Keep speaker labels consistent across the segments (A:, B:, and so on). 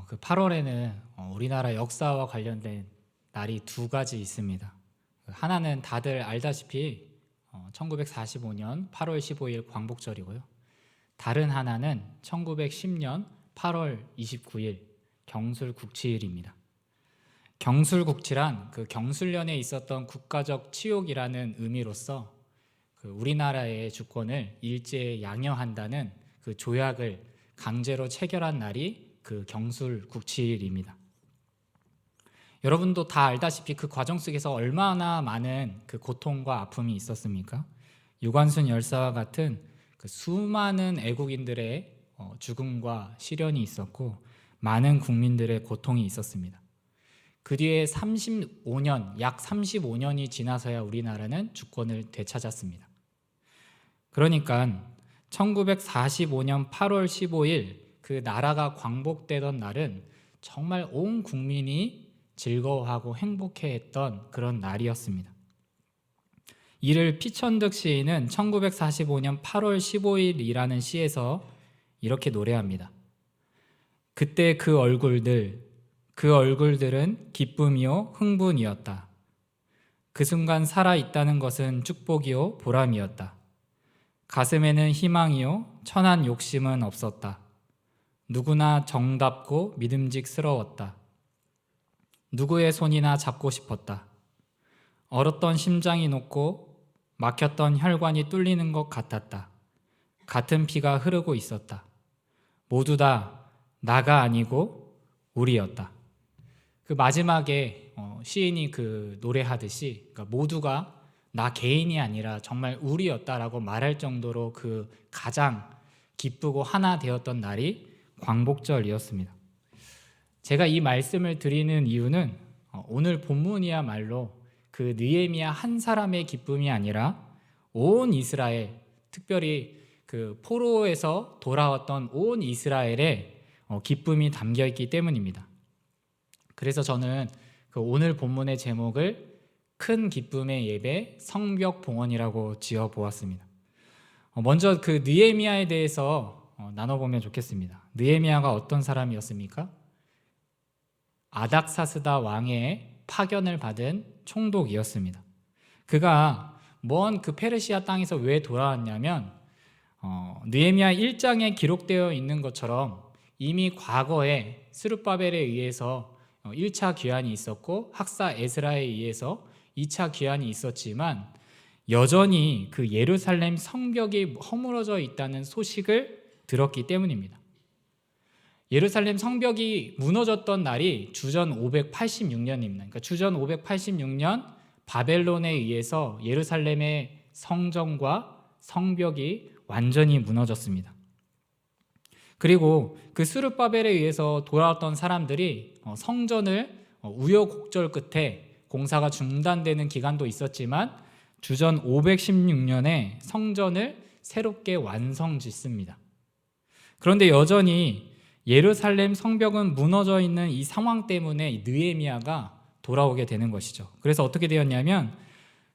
A: 그 8월에는 우리나라 역사와 관련된 날이 두 가지 있습니다. 하나는 다들 알다시피 1945년 8월 15일 광복절이고요. 다른 하나는 1910년 8월 29일 경술국치일입니다. 경술국치란 그 경술련에 있었던 국가적 치욕이라는 의미로서 그 우리나라의 주권을 일제에 양여한다는 그 조약을 강제로 체결한 날이 그 경술국치일입니다. 여러분도 다 알다시피 그 과정 속에서 얼마나 많은 그 고통과 아픔이 있었습니까? 유관순 열사와 같은 그 수많은 애국인들의 죽음과 시련이 있었고 많은 국민들의 고통이 있었습니다. 그 뒤에 약 35년이 지나서야 우리나라는 주권을 되찾았습니다. 그러니까 1945년 8월 15일 그 나라가 광복되던 날은 정말 온 국민이 즐거워하고 행복해했던 그런 날이었습니다. 이를 피천득 시인은 1945년 8월 15일이라는 시에서 이렇게 노래합니다. 그때 그 얼굴들은 기쁨이요 흥분이었다. 그 순간 살아있다는 것은 축복이요 보람이었다. 가슴에는 희망이요 천한 욕심은 없었다. 누구나 정답고 믿음직스러웠다. 누구의 손이나 잡고 싶었다. 얼었던 심장이 녹고 막혔던 혈관이 뚫리는 것 같았다. 같은 피가 흐르고 있었다. 모두 다 나가 아니고 우리였다. 그 마지막에 시인이 그 노래하듯이 그러니까 모두가 나 개인이 아니라 정말 우리였다라고 말할 정도로 그 가장 기쁘고 하나 되었던 날이 광복절이었습니다. 제가 이 말씀을 드리는 이유는 오늘 본문이야말로 그 느헤미야 한 사람의 기쁨이 아니라 온 이스라엘, 특별히 그 포로에서 돌아왔던 온 이스라엘의 기쁨이 담겨 있기 때문입니다. 그래서 저는 그 오늘 본문의 제목을 큰 기쁨의 예배 성벽 봉헌이라고 지어 보았습니다. 먼저 그 느헤미야에 대해서 나눠보면 좋겠습니다. 느헤미야가 어떤 사람이었습니까? 아닥사스다 왕의 파견을 받은 총독이었습니다. 그가 먼 그 페르시아 땅에서 왜 돌아왔냐면 느헤미야 1장에 기록되어 있는 것처럼 이미 과거에 스룹바벨에 의해서 1차 귀환이 있었고 학사 에스라에 의해서 2차 귀환이 있었지만 여전히 그 예루살렘 성벽이 허물어져 있다는 소식을 들었기 때문입니다. 예루살렘 성벽이 무너졌던 날이 주전 586년입니다. 그러니까 주전 586년 바벨론에 의해서 예루살렘의 성전과 성벽이 완전히 무너졌습니다. 그리고 그 스룹바벨에 의해서 돌아왔던 사람들이 성전을 우여곡절 끝에 공사가 중단되는 기간도 있었지만 주전 516년에 성전을 새롭게 완성짓습니다. 그런데 여전히 예루살렘 성벽은 무너져 있는 이 상황 때문에 느헤미야가 돌아오게 되는 것이죠. 그래서 어떻게 되었냐면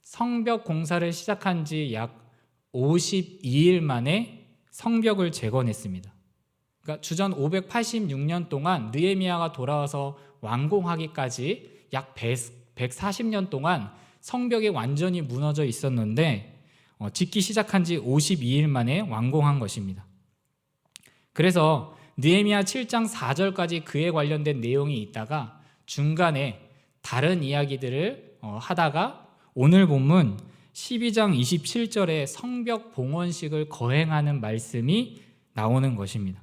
A: 성벽 공사를 시작한 지 약 52일 만에 성벽을 재건했습니다. 그러니까 주전 586년 동안 느헤미야가 돌아와서 완공하기까지 약 140년 동안 성벽이 완전히 무너져 있었는데 짓기 시작한 지 52일 만에 완공한 것입니다. 그래서 느헤미야 7장 4절까지 그에 관련된 내용이 있다가 중간에 다른 이야기들을 하다가 오늘 본문 12장 27절에 성벽 봉헌식을 거행하는 말씀이 나오는 것입니다.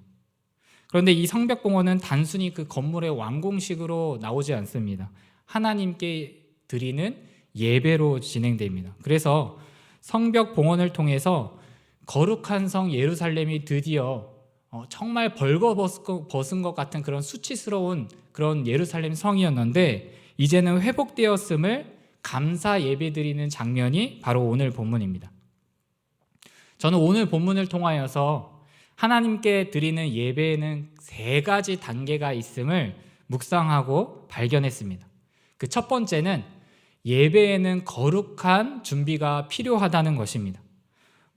A: 그런데 이 성벽 봉헌은 단순히 그 건물의 완공식으로 나오지 않습니다. 하나님께 드리는 예배로 진행됩니다. 그래서 성벽 봉헌을 통해서 거룩한 성 예루살렘이 드디어 정말 벌거벗은 것 같은 그런 수치스러운 그런 예루살렘 성이었는데 이제는 회복되었음을 감사 예배드리는 장면이 바로 오늘 본문입니다. 저는 오늘 본문을 통하여서 하나님께 드리는 예배에는 3가지 단계가 있음을 묵상하고 발견했습니다. 그 첫 번째는 예배에는 거룩한 준비가 필요하다는 것입니다.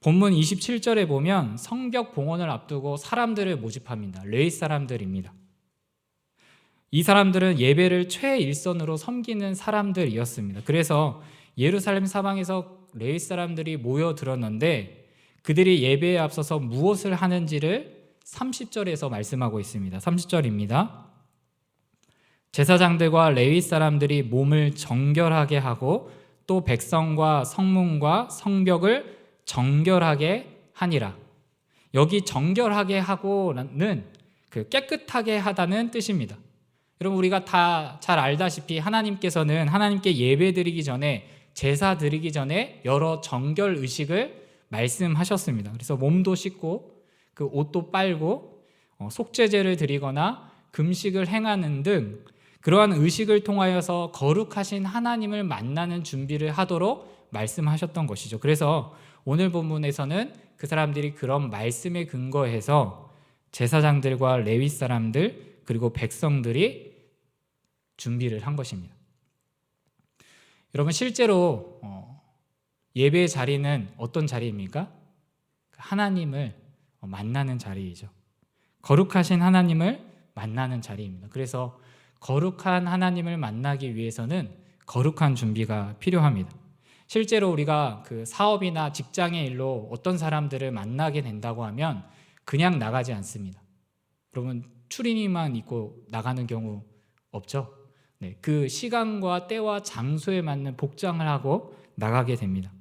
A: 본문 27절에 보면 성벽 봉헌을 앞두고 사람들을 모집합니다. 레위 사람들입니다. 이 사람들은 예배를 최일선으로 섬기는 사람들이었습니다. 그래서 예루살렘 사방에서 레위 사람들이 모여들었는데 그들이 예배에 앞서서 무엇을 하는지를 30절에서 말씀하고 있습니다. 30절입니다. 제사장들과 레위 사람들이 몸을 정결하게 하고 또 백성과 성문과 성벽을 정결하게 하니라. 여기 정결하게 하고는 그 깨끗하게 하다는 뜻입니다. 여러분, 우리가 다 잘 알다시피 하나님께서는 하나님께 예배 드리기 전에, 제사 드리기 전에 여러 정결 의식을 말씀하셨습니다. 그래서 몸도 씻고 그 옷도 빨고 속죄제를 드리거나 금식을 행하는 등 그러한 의식을 통하여서 거룩하신 하나님을 만나는 준비를 하도록 말씀하셨던 것이죠. 그래서 오늘 본문에서는 그 사람들이 그런 말씀에 근거해서 제사장들과 레위 사람들 그리고 백성들이 준비를 한 것입니다. 여러분, 실제로 예배의 자리는 어떤 자리입니까? 하나님을 만나는 자리이죠. 거룩하신 하나님을 만나는 자리입니다. 그래서 거룩한 하나님을 만나기 위해서는 거룩한 준비가 필요합니다. 실제로 우리가 그 사업이나 직장의 일로 어떤 사람들을 만나게 된다고 하면 그냥 나가지 않습니다. 여러분, 추리닝만 입고 나가는 경우 없죠? 네, 그 시간과 때와 장소에 맞는 복장을 하고 나가게 됩니다.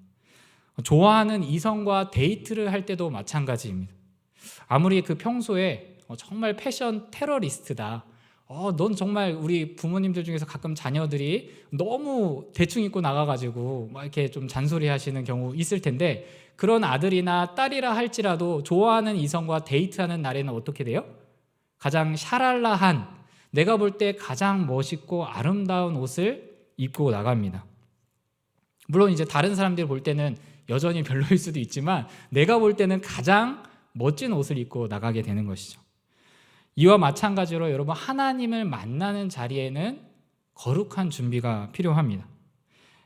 A: 좋아하는 이성과 데이트를 할 때도 마찬가지입니다. 아무리 그 평소에 정말 패션 테러리스트다, 넌 정말 우리 부모님들 중에서 가끔 자녀들이 너무 대충 입고 나가가지고 막 이렇게 좀 잔소리 하시는 경우 있을 텐데, 그런 아들이나 딸이라 할지라도 좋아하는 이성과 데이트하는 날에는 어떻게 돼요? 가장 샤랄라한, 내가 볼 때 가장 멋있고 아름다운 옷을 입고 나갑니다. 물론 이제 다른 사람들이 볼 때는 여전히 별로일 수도 있지만 내가 볼 때는 가장 멋진 옷을 입고 나가게 되는 것이죠. 이와 마찬가지로 여러분, 하나님을 만나는 자리에는 거룩한 준비가 필요합니다.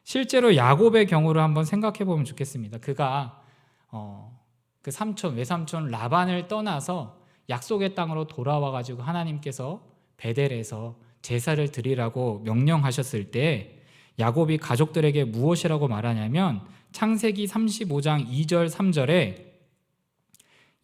A: 실제로 야곱의 경우를 한번 생각해 보면 좋겠습니다. 그가 그 외삼촌 라반을 떠나서 약속의 땅으로 돌아와 가지고 하나님께서 베델에서 제사를 드리라고 명령하셨을 때 야곱이 가족들에게 무엇이라고 말하냐면 창세기 35장 2절 3절에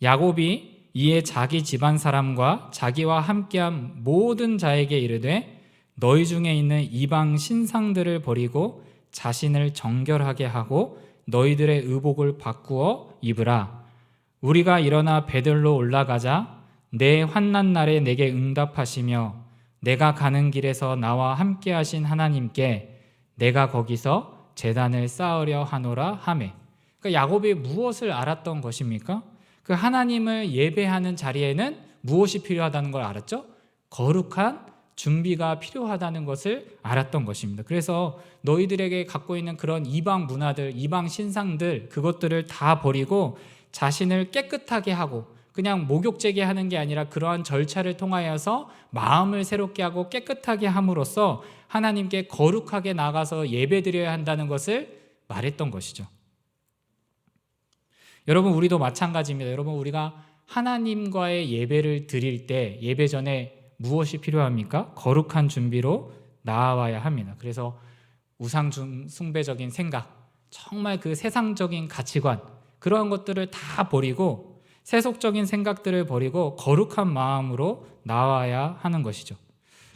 A: 야곱이 이에 자기 집안 사람과 자기와 함께한 모든 자에게 이르되 너희 중에 있는 이방 신상들을 버리고 자신을 정결하게 하고 너희들의 의복을 바꾸어 입으라. 우리가 일어나 베들로 올라가자. 내 환난 날에 내게 응답하시며 내가 가는 길에서 나와 함께 하신 하나님께 내가 거기서 제단을 쌓으려 하노라 하매. 그러니까 야곱이 무엇을 알았던 것입니까? 그 하나님을 예배하는 자리에는 무엇이 필요하다는 걸 알았죠? 거룩한 준비가 필요하다는 것을 알았던 것입니다. 그래서 너희들에게 갖고 있는 그런 이방 문화들, 이방 신상들, 그것들을 다 버리고 자신을 깨끗하게 하고, 그냥 목욕제게 하는 게 아니라 그러한 절차를 통하여서 마음을 새롭게 하고 깨끗하게 함으로써 하나님께 거룩하게 나가서 예배드려야 한다는 것을 말했던 것이죠. 여러분, 우리도 마찬가지입니다. 여러분, 우리가 하나님과의 예배를 드릴 때 예배 전에 무엇이 필요합니까? 거룩한 준비로 나아와야 합니다. 그래서 우상 숭배적인 생각, 정말 그 세상적인 가치관, 그러한 것들을 다 버리고 세속적인 생각들을 버리고 거룩한 마음으로 나와야 하는 것이죠.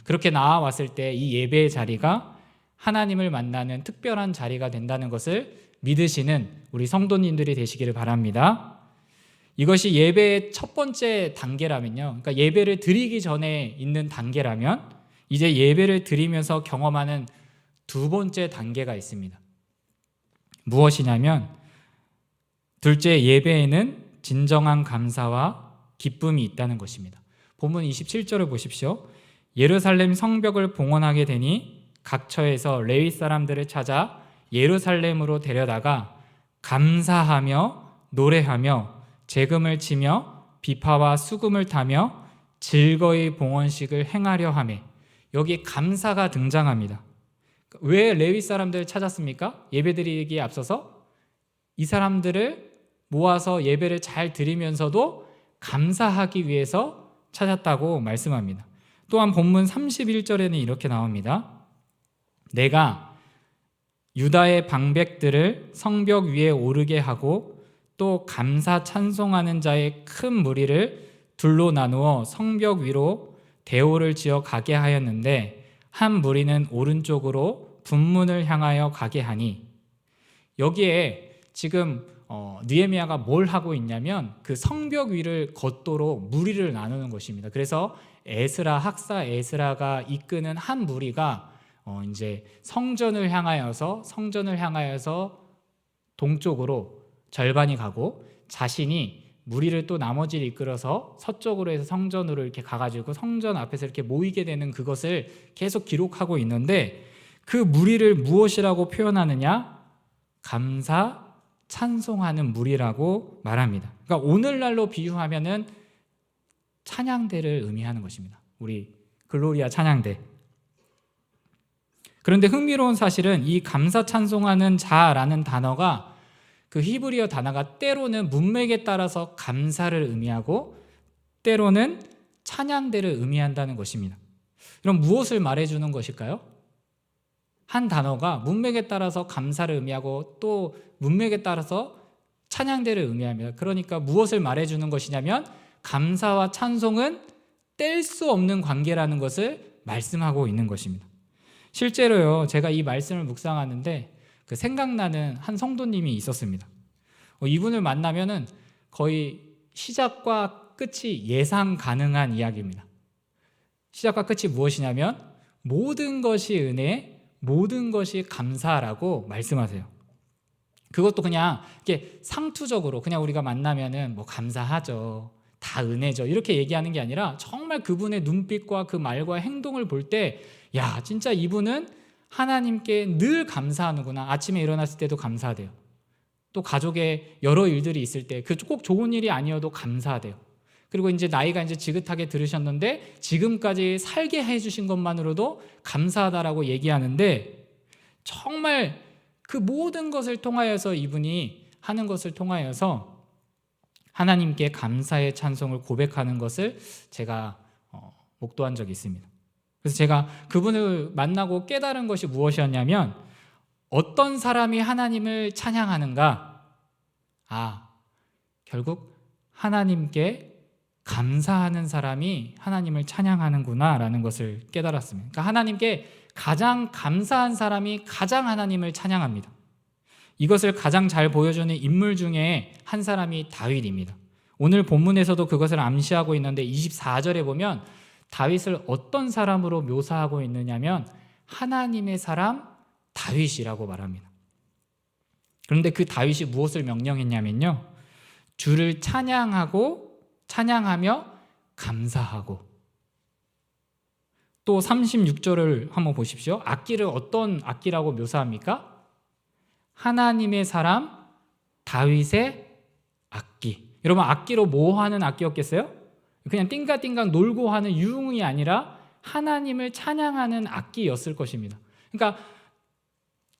A: 그렇게 나와왔을 때 이 예배의 자리가 하나님을 만나는 특별한 자리가 된다는 것을 믿으시는 우리 성도님들이 되시기를 바랍니다. 이것이 예배의 첫 번째 단계라면요, 그러니까 예배를 드리기 전에 있는 단계라면 이제 예배를 드리면서 경험하는 두 번째 단계가 있습니다. 무엇이냐면 둘째, 예배에는 진정한 감사와 기쁨이 있다는 것입니다. 본문 27절을 보십시오. 예루살렘 성벽을 봉헌하게 되니 각처에서 레위 사람들을 찾아 예루살렘으로 데려다가 감사하며 노래하며 재금을 치며 비파와 수금을 타며 즐거이 봉헌식을 행하려 하매. 여기 감사가 등장합니다. 왜 레위 사람들을 찾았습니까? 예배드리기에 앞서서 이 사람들을 모아서 예배를 잘 드리면서도 감사하기 위해서 찾았다고 말씀합니다. 또한 본문 31절에는 이렇게 나옵니다. 내가 유다의 방백들을 성벽 위에 오르게 하고 또 감사 찬송하는 자의 큰 무리를 둘로 나누어 성벽 위로 대오를 지어 가게 하였는데 한 무리는 오른쪽으로 분문을 향하여 가게 하니, 여기에 지금 느헤미야가 뭘 하고 있냐면 그 성벽 위를 걷도록 무리를 나누는 것입니다. 그래서 학사 에스라가 이끄는 한 무리가 이제 성전을 향하여서 동쪽으로 절반이 가고, 자신이 무리를 또 나머지를 이끌어서 서쪽으로 해서 성전으로 이렇게 가가지고 성전 앞에서 이렇게 모이게 되는 그것을 계속 기록하고 있는데, 그 무리를 무엇이라고 표현하느냐? 감사 찬송하는 무리라고 말합니다. 그러니까 오늘날로 비유하면은 찬양대를 의미하는 것입니다. 우리 글로리아 찬양대. 그런데 흥미로운 사실은 이 감사 찬송하는 자라는 단어가, 그 히브리어 단어가 때로는 문맥에 따라서 감사를 의미하고 때로는 찬양대를 의미한다는 것입니다. 그럼 무엇을 말해주는 것일까요? 한 단어가 문맥에 따라서 감사를 의미하고 또 문맥에 따라서 찬양대를 의미합니다. 그러니까 무엇을 말해주는 것이냐면 감사와 찬송은 뗄 수 없는 관계라는 것을 말씀하고 있는 것입니다. 실제로요, 제가 이 말씀을 묵상하는데 그 생각나는 한 성도님이 있었습니다. 이분을 만나면은 거의 시작과 끝이 예상 가능한 이야기입니다. 시작과 끝이 무엇이냐면 모든 것이 은혜, 모든 것이 감사라고 말씀하세요. 그것도 그냥 이렇게 상투적으로 그냥 우리가 만나면은 뭐 감사하죠, 다 은혜죠, 이렇게 얘기하는 게 아니라 정말 그분의 눈빛과 그 말과 행동을 볼 때, 야, 진짜 이분은 하나님께 늘 감사하는구나. 아침에 일어났을 때도 감사하대요. 또 가족에 여러 일들이 있을 때 그 꼭 좋은 일이 아니어도 감사하대요. 그리고 이제 나이가 이제 지긋하게 들으셨는데 지금까지 살게 해주신 것만으로도 감사하다라고 얘기하는데, 정말 그 모든 것을 통하여서 이분이 하는 것을 통하여서 하나님께 감사의 찬송을 고백하는 것을 제가 목도한 적이 있습니다. 그래서 제가 그분을 만나고 깨달은 것이 무엇이었냐면, 어떤 사람이 하나님을 찬양하는가? 결국 하나님께 감사하는 사람이 하나님을 찬양하는구나 라는 것을 깨달았습니다. 그러니까 하나님께 가장 감사한 사람이 가장 하나님을 찬양합니다. 이것을 가장 잘 보여주는 인물 중에 한 사람이 다윗입니다. 오늘 본문에서도 그것을 암시하고 있는데 24절에 보면 다윗을 어떤 사람으로 묘사하고 있느냐면 하나님의 사람 다윗이라고 말합니다. 그런데 그 다윗이 무엇을 명령했냐면요, 주를 찬양하며 감사하고. 또 36절을 한번 보십시오. 악기를 어떤 악기라고 묘사합니까? 하나님의 사람 다윗의 악기. 여러분, 악기로 뭐 하는 악기였겠어요? 그냥 띵가띵가 놀고 하는 유흥이 아니라 하나님을 찬양하는 악기였을 것입니다. 그러니까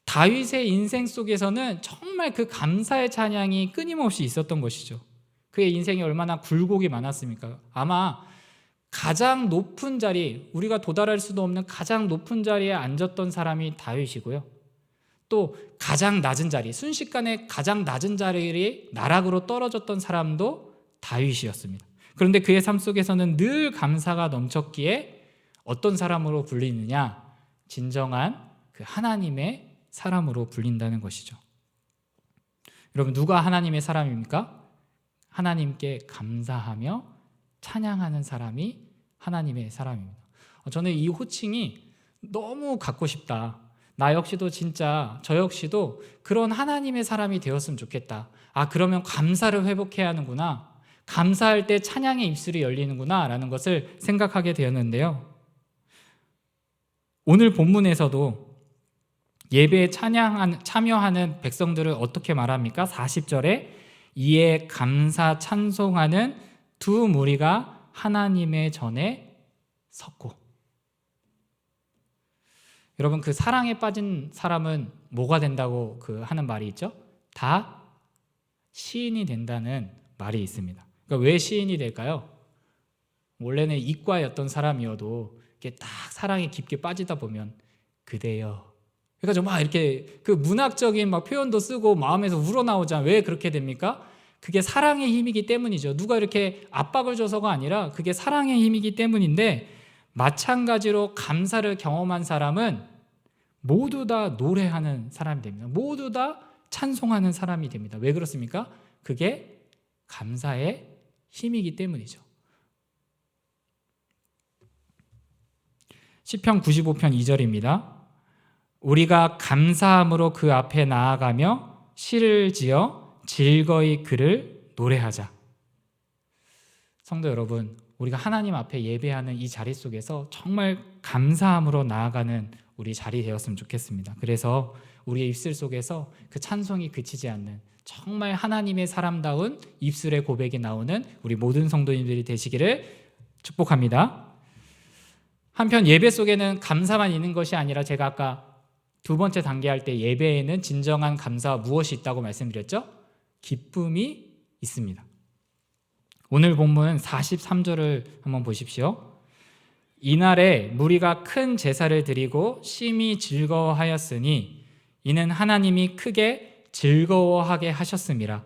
A: 다윗의 인생 속에서는 정말 그 감사의 찬양이 끊임없이 있었던 것이죠. 그의 인생이 얼마나 굴곡이 많았습니까? 아마 가장 높은 자리, 우리가 도달할 수도 없는 가장 높은 자리에 앉았던 사람이 다윗이고요, 또 가장 낮은 자리, 순식간에 가장 낮은 자리에 나락으로 떨어졌던 사람도 다윗이었습니다. 그런데 그의 삶 속에서는 늘 감사가 넘쳤기에 어떤 사람으로 불리느냐? 진정한 그 하나님의 사람으로 불린다는 것이죠. 여러분, 누가 하나님의 사람입니까? 하나님께 감사하며 찬양하는 사람이 하나님의 사람입니다. 저는 이 호칭이 너무 갖고 싶다. 나 역시도 진짜 저 역시도 그런 하나님의 사람이 되었으면 좋겠다. 그러면 감사를 회복해야 하는구나. 감사할 때 찬양의 입술이 열리는구나 라는 것을 생각하게 되었는데요, 오늘 본문에서도 예배에 참여하는 백성들을 어떻게 말합니까? 40절에 이에 감사 찬송하는 두 무리가 하나님의 전에 섰고. 여러분, 그 사랑에 빠진 사람은 뭐가 된다고 하는 말이 있죠? 다 시인이 된다는 말이 있습니다. 그러니까 왜 시인이 될까요? 원래는 이과였던 사람이어도 이렇게 딱 사랑에 깊게 빠지다 보면 그대여. 그러니까 막 이렇게 그 문학적인 막 표현도 쓰고 마음에서 우러나오잖아. 왜 그렇게 됩니까? 그게 사랑의 힘이기 때문이죠. 누가 이렇게 압박을 줘서가 아니라 그게 사랑의 힘이기 때문인데, 마찬가지로 감사를 경험한 사람은 모두 다 노래하는 사람이 됩니다. 모두 다 찬송하는 사람이 됩니다. 왜 그렇습니까? 그게 감사의 힘이기 때문이죠. 시편 95편 2절입니다. 우리가 감사함으로 그 앞에 나아가며 시를 지어 즐거이 그를 노래하자. 성도 여러분, 우리가 하나님 앞에 예배하는 이 자리 속에서 정말 감사함으로 나아가는 우리 자리 되었으면 좋겠습니다. 그래서 우리의 입술 속에서 그 찬송이 그치지 않는 정말 하나님의 사람다운 입술의 고백이 나오는 우리 모든 성도님들이 되시기를 축복합니다. 한편 예배 속에는 감사만 있는 것이 아니라, 제가 아까 두 번째 단계 할 때 예배에는 진정한 감사와 무엇이 있다고 말씀드렸죠? 기쁨이 있습니다. 오늘 본문 43절을 한번 보십시오. 이날에 무리가 큰 제사를 드리고 심히 즐거워하였으니 이는 하나님이 크게 즐거워하게 하셨음이라.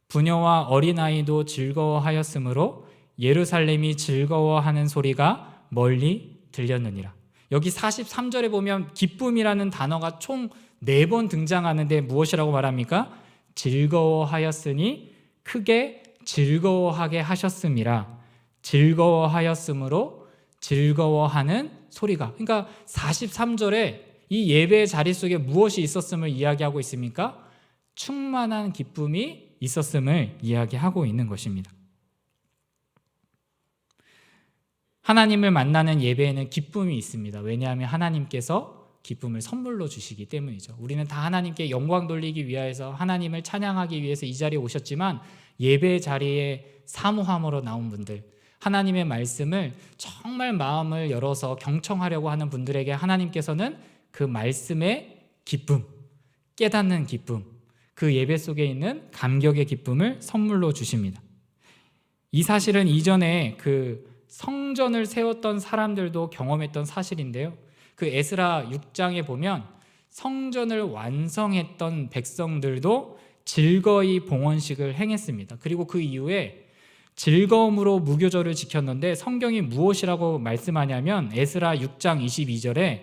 A: 부녀와 어린아이도 즐거워하였으므로 예루살렘이 즐거워하는 소리가 멀리 들렸느니라. 여기 43절에 보면 기쁨이라는 단어가 총 4번 등장하는데 무엇이라고 말합니까? 즐거워하였으니 크게 즐거워하게 하셨음이라. 즐거워하였으므로 즐거워하는 소리가. 그러니까 43절에 이 예배의 자리 속에 무엇이 있었음을 이야기하고 있습니까? 충만한 기쁨이 있었음을 이야기하고 있는 것입니다. 하나님을 만나는 예배에는 기쁨이 있습니다. 왜냐하면 하나님께서 기쁨을 선물로 주시기 때문이죠. 우리는 다 하나님께 영광 돌리기 위해서, 하나님을 찬양하기 위해서 이 자리에 오셨지만, 예배 자리에 사모함으로 나온 분들, 하나님의 말씀을 정말 마음을 열어서 경청하려고 하는 분들에게 하나님께서는 그 말씀의 기쁨, 깨닫는 기쁨, 그 예배 속에 있는 감격의 기쁨을 선물로 주십니다. 이 사실은 이전에 그 성전을 세웠던 사람들도 경험했던 사실인데요, 그 에스라 6장에 보면 성전을 완성했던 백성들도 즐거이 봉헌식을 행했습니다. 그리고 그 이후에 즐거움으로 무교절을 지켰는데, 성경이 무엇이라고 말씀하냐면 에스라 6장 22절에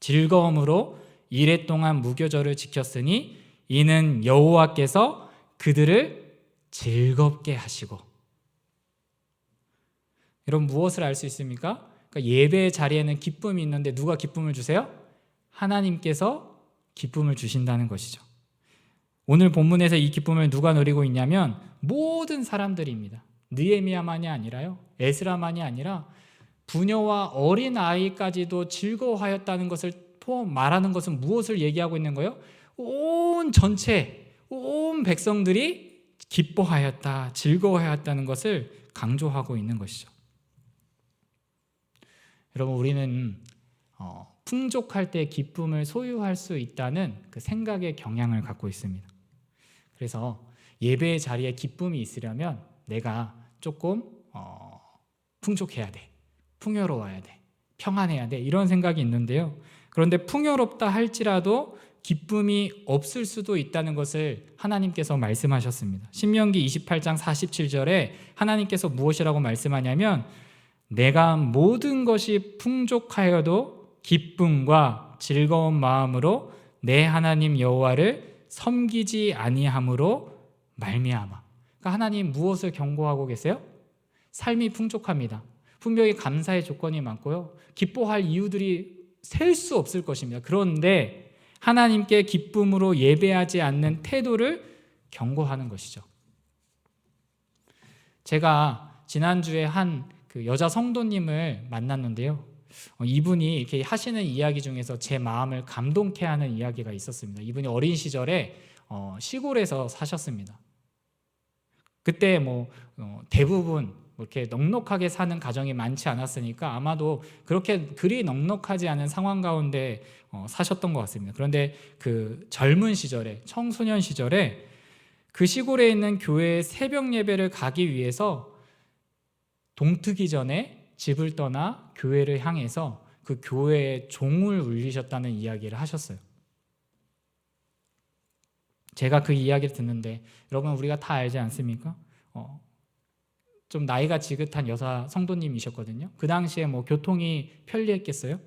A: 즐거움으로 이레 동안 무교절을 지켰으니 이는 여호와께서 그들을 즐겁게 하시고. 여러분, 무엇을 알 수 있습니까? 그러니까 예배의 자리에는 기쁨이 있는데 누가 기쁨을 주세요? 하나님께서 기쁨을 주신다는 것이죠. 오늘 본문에서 이 기쁨을 누가 누리고 있냐면 모든 사람들입니다. 느헤미야만이 아니라요, 에스라만이 아니라 부녀와 어린 아이까지도 즐거워하였다는 것을 말하는 것은 무엇을 얘기하고 있는 거예요? 온 전체, 온 백성들이 기뻐하였다, 즐거워하였다는 것을 강조하고 있는 것이죠. 여러분, 우리는 풍족할 때 기쁨을 소유할 수 있다는 그 생각의 경향을 갖고 있습니다. 그래서 예배의 자리에 기쁨이 있으려면 내가 조금 풍족해야 돼, 풍요로워야 돼, 평안해야 돼, 이런 생각이 있는데요, 그런데 풍요롭다 할지라도 기쁨이 없을 수도 있다는 것을 하나님께서 말씀하셨습니다. 신명기 28장 47절에 하나님께서 무엇이라고 말씀하냐면, 내가 모든 것이 풍족하여도 기쁨과 즐거운 마음으로 내 하나님 여호와를 섬기지 아니함으로 말미암아. 그러니까 하나님 무엇을 경고하고 계세요? 삶이 풍족합니다. 분명히 감사의 조건이 많고요, 기뻐할 이유들이 셀 수 없을 것입니다. 그런데 하나님께 기쁨으로 예배하지 않는 태도를 경고하는 것이죠. 제가 지난주에 한 그 여자 성도님을 만났는데요, 이분이 이렇게 하시는 이야기 중에서 제 마음을 감동케 하는 이야기가 있었습니다. 이분이 어린 시절에 시골에서 사셨습니다. 그때 대부분 이렇게 넉넉하게 사는 가정이 많지 않았으니까 아마도 그렇게 그리 넉넉하지 않은 상황 가운데 사셨던 것 같습니다. 그런데 그 젊은 시절에, 청소년 시절에 그 시골에 있는 교회에 새벽 예배를 가기 위해서 동트기 전에 집을 떠나 교회를 향해서 그 교회의 종을 울리셨다는 이야기를 하셨어요. 제가 그 이야기를 듣는데 여러분 우리가 다 알지 않습니까? 좀 나이가 지긋한 여사 성도님이셨거든요. 그 당시에 뭐 교통이 편리했겠어요?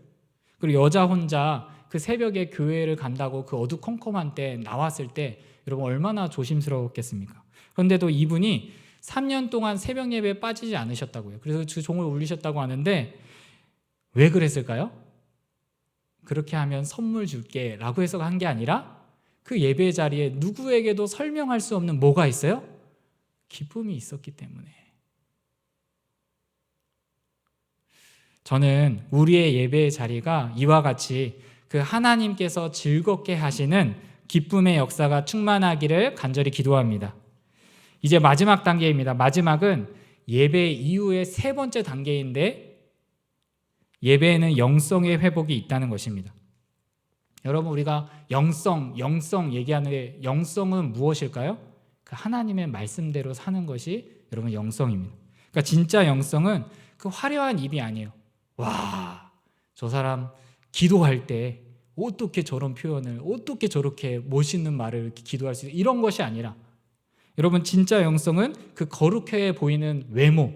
A: 그리고 여자 혼자 그 새벽에 교회를 간다고 그 어두컴컴한 때 나왔을 때 여러분 얼마나 조심스러웠겠습니까? 그런데도 이분이 3년 동안 새벽 예배에 빠지지 않으셨다고요. 그래서 그 종을 울리셨다고 하는데 왜 그랬을까요? 그렇게 하면 선물 줄게 라고 해서 한 게 아니라 그 예배 자리에 누구에게도 설명할 수 없는 뭐가 있어요? 기쁨이 있었기 때문에. 저는 우리의 예배의 자리가 이와 같이 그 하나님께서 즐겁게 하시는 기쁨의 역사가 충만하기를 간절히 기도합니다. 이제 마지막 단계입니다. 마지막은 예배 이후의 세 번째 단계인데 예배에는 영성의 회복이 있다는 것입니다. 여러분 우리가 영성 얘기하는데 영성은 무엇일까요? 그 하나님의 말씀대로 사는 것이 여러분 영성입니다. 그러니까 진짜 영성은 그 화려한 입이 아니에요. 와, 저 사람 기도할 때 어떻게 저런 표현을 어떻게 저렇게 멋있는 말을 이렇게 기도할 수 있어 이런 것이 아니라 여러분 진짜 영성은 그 거룩해 보이는 외모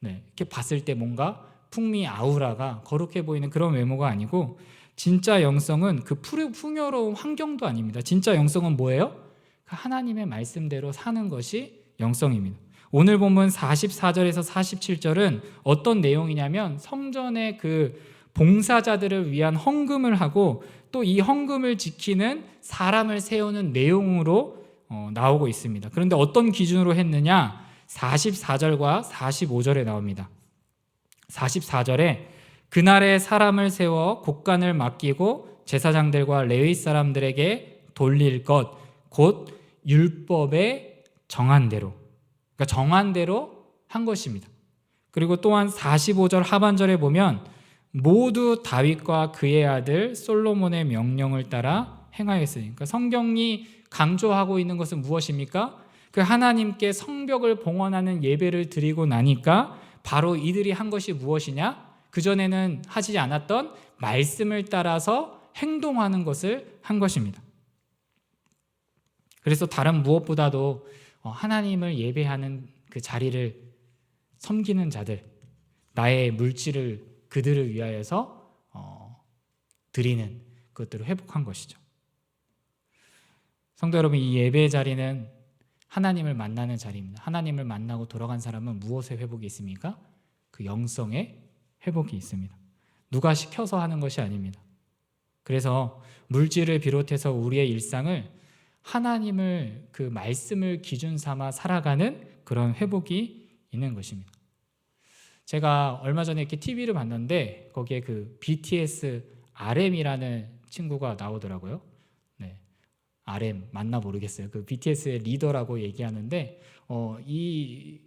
A: 이렇게 봤을 때 뭔가 풍미 아우라가 거룩해 보이는 그런 외모가 아니고 진짜 영성은 그 풍요로운 환경도 아닙니다. 진짜 영성은 뭐예요? 하나님의 말씀대로 사는 것이 영성입니다. 오늘 본문 44절에서 47절은 어떤 내용이냐면 성전의 그 봉사자들을 위한 헌금을 하고 또 이 헌금을 지키는 사람을 세우는 내용으로 나오고 있습니다. 그런데 어떤 기준으로 했느냐? 44절과 45절에 나옵니다. 44절에 그날에 사람을 세워 곡간을 맡기고 제사장들과 레위 사람들에게 돌릴 것 곧 율법에 정한 대로, 그러니까 정한 대로 한 것입니다. 그리고 또한 45절 하반절에 보면 모두 다윗과 그의 아들 솔로몬의 명령을 따라 행하였으니, 그러니까 성경이 강조하고 있는 것은 무엇입니까? 그 하나님께 성벽을 봉헌하는 예배를 드리고 나니까 바로 이들이 한 것이 무엇이냐? 그전에는 하지 않았던 말씀을 따라서 행동하는 것을 한 것입니다. 그래서 다른 무엇보다도 하나님을 예배하는 그 자리를 섬기는 자들, 나의 물질을 그들을 위하여서 드리는 그것들을 회복한 것이죠. 성도 여러분, 이 예배의 자리는 하나님을 만나는 자리입니다. 하나님을 만나고 돌아간 사람은 무엇의 회복이 있습니까? 그 영성의 회복이 있습니다. 누가 시켜서 하는 것이 아닙니다. 그래서 물질을 비롯해서 우리의 일상을 하나님을 그 말씀을 기준 삼아 살아가는 그런 회복이 있는 것입니다. 제가 얼마 전에 이렇게 TV를 봤는데 거기에 그 BTS RM이라는 친구가 나오더라고요. 네, RM 맞나 모르겠어요. 그 BTS의 리더라고 얘기하는데 이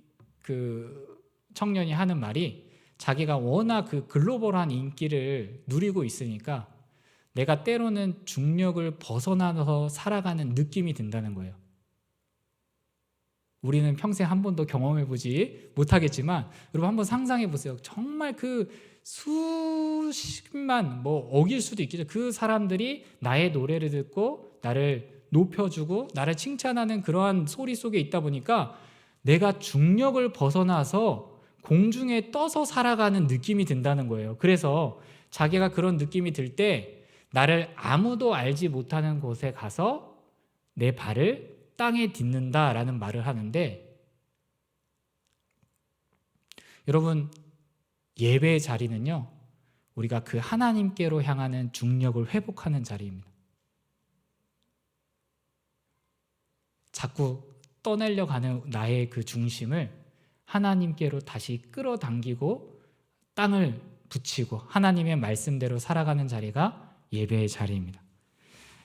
A: 그 청년이 하는 말이 자기가 워낙 그 글로벌한 인기를 누리고 있으니까 내가 때로는 중력을 벗어나서 살아가는 느낌이 든다는 거예요. 우리는 평생 한 번도 경험해보지 못하겠지만 여러분 한번 상상해 보세요. 정말 그 수십만 억일 수도 있겠죠. 그 사람들이 나의 노래를 듣고 나를 높여주고 나를 칭찬하는 그러한 소리 속에 있다 보니까 내가 중력을 벗어나서 공중에 떠서 살아가는 느낌이 든다는 거예요. 그래서 자기가 그런 느낌이 들 때 나를 아무도 알지 못하는 곳에 가서 내 발을 땅에 딛는다라는 말을 하는데, 여러분 예배의 자리는요 우리가 그 하나님께로 향하는 중력을 회복하는 자리입니다. 자꾸 떠내려고 하는 나의 그 중심을 하나님께로 다시 끌어당기고 땅을 붙이고 하나님의 말씀대로 살아가는 자리가 예배의 자리입니다.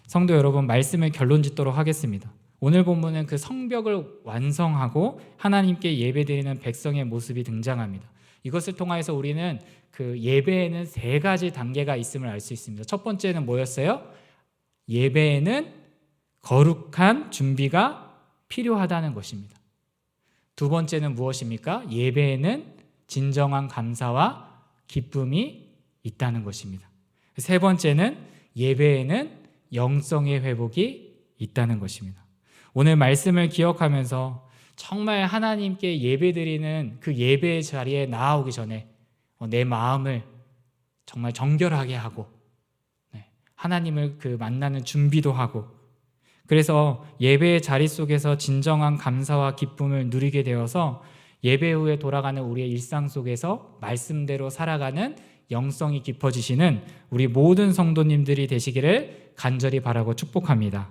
A: 성도 여러분, 말씀을 결론 짓도록 하겠습니다. 오늘 본문은 그 성벽을 완성하고 하나님께 예배드리는 백성의 모습이 등장합니다. 이것을 통하여서 우리는 그 예배에는 세 가지 단계가 있음을 알 수 있습니다. 첫 번째는 뭐였어요? 예배에는 거룩한 준비가 필요하다는 것입니다. 두 번째는 무엇입니까? 예배에는 진정한 감사와 기쁨이 있다는 것입니다. 세 번째는 예배에는 영성의 회복이 있다는 것입니다. 오늘 말씀을 기억하면서 정말 하나님께 예배드리는 그 예배의 자리에 나아오기 전에 내 마음을 정말 정결하게 하고 하나님을 만나는 준비도 하고, 그래서 예배의 자리 속에서 진정한 감사와 기쁨을 누리게 되어서 예배 후에 돌아가는 우리의 일상 속에서 말씀대로 살아가는 영성이 깊어지시는 우리 모든 성도님들이 되시기를 간절히 바라고 축복합니다.